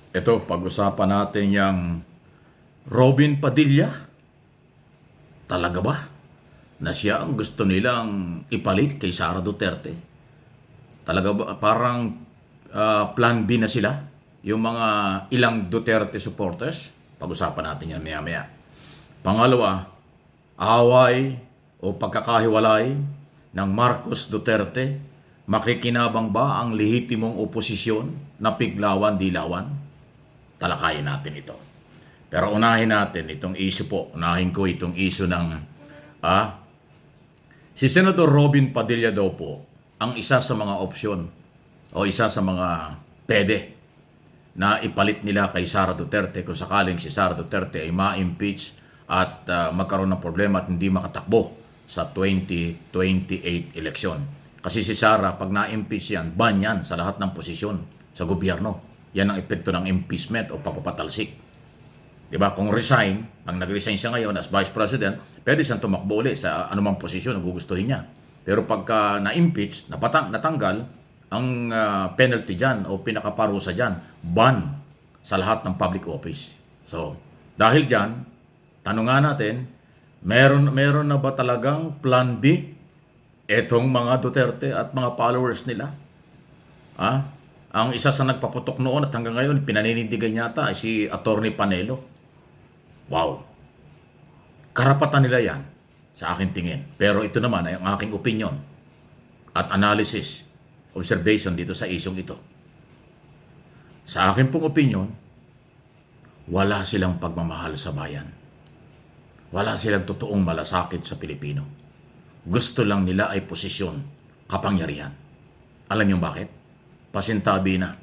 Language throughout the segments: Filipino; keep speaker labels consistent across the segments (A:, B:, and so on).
A: Ito, pag-usapan natin yung Robin Padilla. Talaga ba na siya ang gusto nilang ipalit kay Sara Duterte? Talaga ba parang plan B na sila? Yung mga ilang Duterte supporters? Pag-usapan natin yan maya-maya. Pangalawa, away o pagkakahiwalay ng Marcos Duterte. Makikinabang ba ang lehitimong oposisyon na piglawan-dilawan? Talakayin natin ito. Pero unahin natin itong issue po. Unahin ko itong issue ng si Senator Robin Padilla daw po ang isa sa mga opsyon o isa sa mga pwede na ipalit nila kay Sara Duterte kung sakaling si Sara Duterte ay ma-impeach at magkaroon ng problema at hindi makatakbo sa 2028 eleksyon. Kasi si Sara, pag na-impeach yan, ban yan sa lahat ng posisyon sa gobyerno. Yan ang epekto ng impeachment o pagpapatalsik. Diba? Kung resign, pag nag-resign siya ngayon as Vice President, pwede siyang tumakbo ulit sa anumang posisyon na gugustuhin niya. Pero pagka na-impeach, natanggal, ang penalty dyan o pinakaparusa dyan, ban sa lahat ng public office. So, dahil dyan, tanungan natin, meron na ba talagang plan B etong mga Duterte at mga followers nila? Ang isa sa nagpaputok noon at hanggang ngayon pinaninindigan yata ay si Attorney Panelo. Wow. Karapatan nila yan sa aking tingin. Pero ito naman ay ang aking opinion at analysis, observation dito sa isyong ito. Sa akin pong opinion, wala silang pagmamahal sa bayan. Wala silang totoong malasakit sa Pilipino. Gusto lang nila ay posisyon, kapangyarihan. Alam niyo bakit? Pasintabi na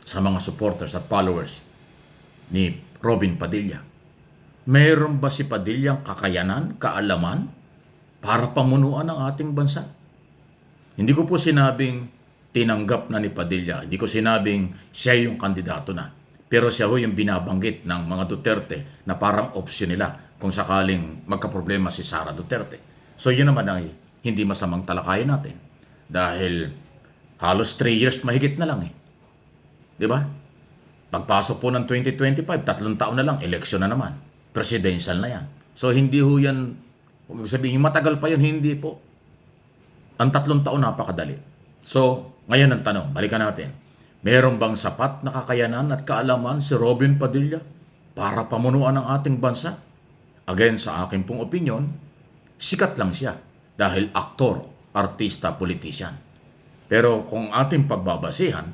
A: sa mga supporters at followers ni Robin Padilla. Mayroon ba si Padilla kakayanan, kaalaman para pamunuan ang ating bansa? Hindi ko po sinabing tinanggap na ni Padilla. Hindi ko sinabing siya yung kandidato na. Pero siya ho yung binabanggit ng mga Duterte na parang opsyon nila kung sakaling magkaproblema si Sara Duterte. So yun naman ay hindi masamang talakayan natin. Dahil halos 3 years mahigit na lang eh. Di ba? Pagpasok po ng 2025, 3 taon na lang, eleksyon na naman. Presidential na yan. So hindi ho yan, huwag sabihin, matagal pa yun, hindi po. Ang 3 taon napakadali. So, ngayon ang tanong, balikan natin. Meron bang sapat na kakayanan at kaalaman si Robin Padilla para pamunuan ang ating bansa? Again, sa akin pong opinion, sikat lang siya dahil aktor, artista, politician. Pero kung ating pagbabasihan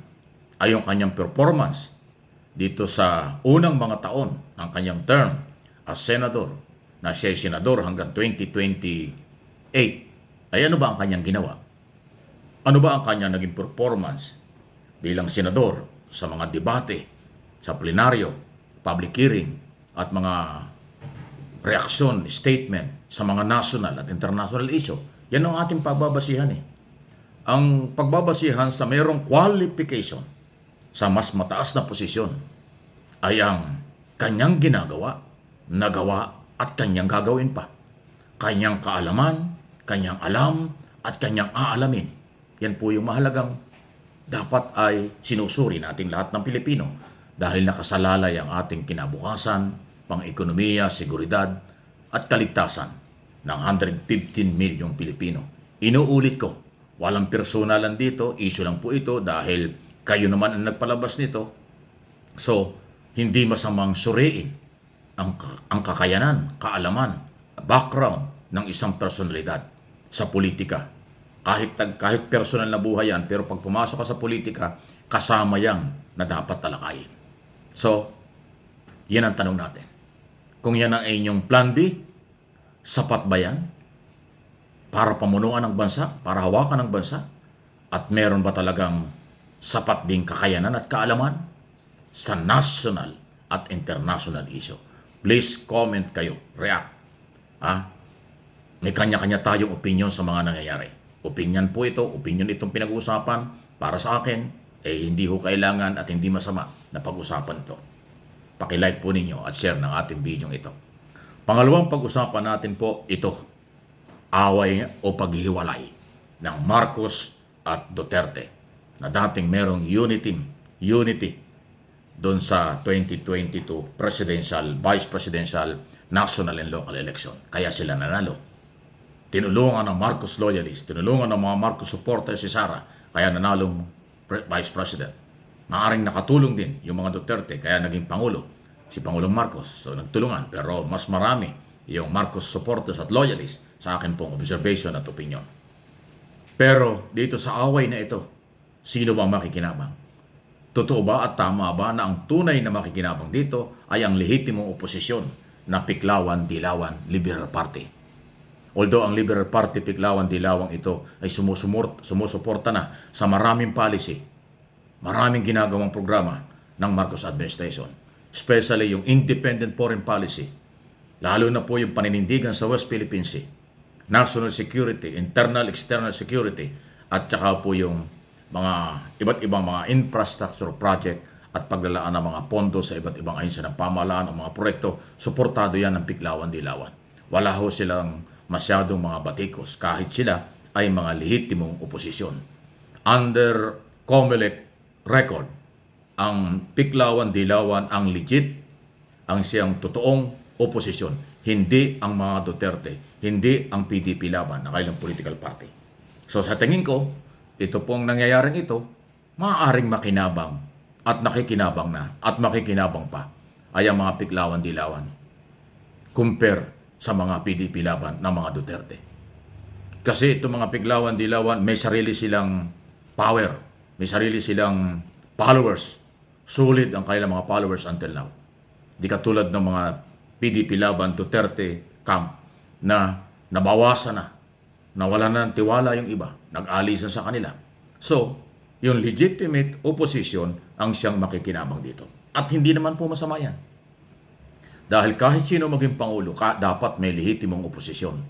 A: ay yung kanyang performance dito sa unang mga taon ng kanyang term as senador, na siya ay senador hanggang 2028, ay ano ba ang kanyang ginawa? Ano ba ang kanyang naging performance bilang senador sa mga debate, sa plenaryo, public hearing, at mga reaksyon, statement sa mga national at international issue? Yan ang ating pagbabasihan eh. Ang pagbabasihan sa mayroong qualification sa mas mataas na posisyon ay ang kanyang ginagawa, nagawa at kanyang gagawin pa. Kanyang kaalaman, kanyang alam at kanyang aalamin. Yan po yung mahalagang dapat ay sinusuri nating lahat ng Pilipino dahil nakasalalay ang ating kinabukasan, pang-ekonomiya, seguridad at kaligtasan ng 115 milyong Pilipino. Inuulit ko, walang personalan dito, issue lang po ito dahil kayo naman ang nagpalabas nito. So, hindi masamang suriin ang kakayanan, kaalaman, background ng isang personalidad sa politika. Kahit personal na buhay yan, pero pag pumasok ka sa politika, kasama yan na dapat talakayin. So, yan ang tanong natin. Kung yan ang inyong plan B, sapat ba yan para pamunuan ng bansa, para hawakan ng bansa? At meron ba talagang sapat ding kakayanan at kaalaman sa national at international issue? Please comment kayo, react. May kanya-kanya tayong opinion sa mga nangyayari. Opinion po ito, opinion itong pinag-uusapan. Para sa akin, hindi ho kailangan at hindi masama na pag-usapan ito. Paki-like po ninyo at share ng ating video ito. Pangalawang pag-usapan natin po ito, away o paghihiwalay ng Marcos at Duterte na dating merong unity doon sa 2022 presidential, vice presidential, national and local election. Kaya sila nanalo. Tinulungan ng Marcos loyalists, tinulungan ng mga Marcos supporters si Sara, kaya nanalong vice president. Maaring nakatulong din yung mga Duterte, kaya naging Pangulo si Pangulong Marcos. So nagtulungan, pero mas marami yung Marcos supporters at loyalists sa akin pong observation at opinion. Pero dito sa away na ito, sino ba makikinabang? Totoo ba at tama ba na ang tunay na makikinabang dito ay ang lehitimong oposisyon na Piklawan-Dilawan Liberal Party? Although ang Liberal Party, Piklawan-Dilawang ito ay sumusuporta na sa maraming policy, maraming ginagawang programa ng Marcos administration. Especially yung independent foreign policy, lalo na po yung paninindigan sa West Philippine Sea, national security, internal, external security, at saka po yung mga iba't ibang mga infrastructure project at paglalaan ng mga pondo sa iba't ibang ahensya ng pamahalaan o mga proyekto, suportado yan ng Piklawan-Dilawan. Wala ho silang masyadong mga batikos kahit sila ay mga lehitimong oposisyon. Under COMELEC record, ang Piklawan-Dilawan ang legit, ang siyang totoong oposisyon. Hindi ang mga Duterte, hindi ang PDP Laban na kailang political party. So sa tingin ko, ito pong nangyayaring ito, maaaring makinabang at nakikinabang na at makikinabang pa ay ang mga Piklawan-Dilawan compare sa mga PDP Laban ng mga Duterte. Kasi itong mga Piklawan-Dilawan may sarili silang power, may sarili silang followers. Sulit ang kailang mga followers until now. Di katulad ng mga PDP Laban, Duterte camp na nabawasan na, nawala na ng tiwala yung iba, nag-alisan sa kanila. So, yung legitimate opposition ang siyang makikinabang dito. At hindi naman po masama yan. Dahil kahit sino maging Pangulo, dapat may lehitimong oposisyon.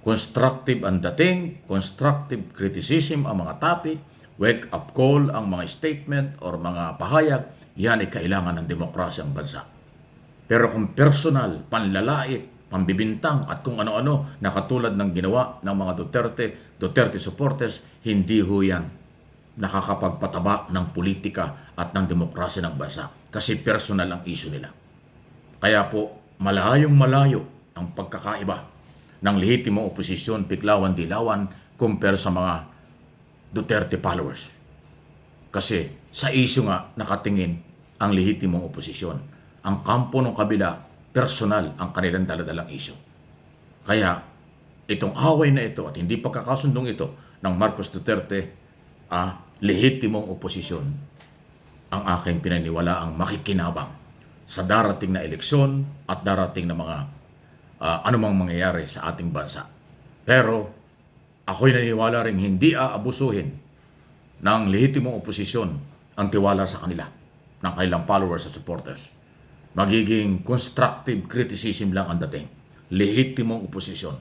A: Constructive ang dating, constructive criticism ang mga topic, wake-up call ang mga statement or mga pahayag, yan ay kailangan ng demokrasya ang bansa. Pero kung personal, panlalait, pambibintang at kung ano-ano na katulad ng ginawa ng mga Duterte supporters, hindi ho yan nakakapagpataba ng politika at ng demokrasya ng bansa kasi personal ang issue nila. Kaya po, malayong-malayo ang pagkakaiba ng lehitimong oposisyon, Piklawan-Dilawan, compare sa mga Duterte followers. Kasi sa issue nga nakatingin ang lehitimong oposisyon. Ang kampo ng kabila, personal ang kanilang daladalang issue. Kaya itong away na ito at hindi pagkakasundong ito ng Marcos Duterte, lehitimong oposisyon ang aking pinaniwala ang makikinabang sa darating na eleksyon at darating na mga anumang mangyayari sa ating bansa. Pero ako'y naniniwala rin hindi aabusuhin ng lehitimong oposisyon ang tiwala sa kanila, ng kanilang followers at supporters. Magiging constructive criticism lang ang dating. Lehitimong oposisyon.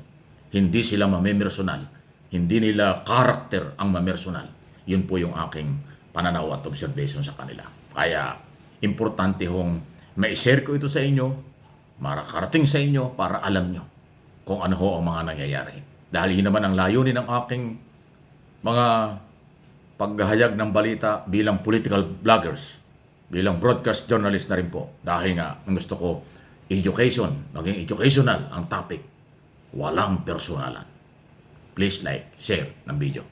A: Hindi sila mamemersonal. Hindi nila karakter ang mamersonal. Yun po yung aking pananaw at observation sa kanila. Kaya importante hong mai-share ko ito sa inyo, makarating sa inyo para alam nyo kung ano ho ang mga nangyayari. Dahil yun naman ang layunin ng aking mga paghahayag ng balita bilang political bloggers, bilang broadcast journalist na rin po. Dahil nga, ang gusto ko, education, maging educational ang topic. Walang personalan. Please like, share ng video.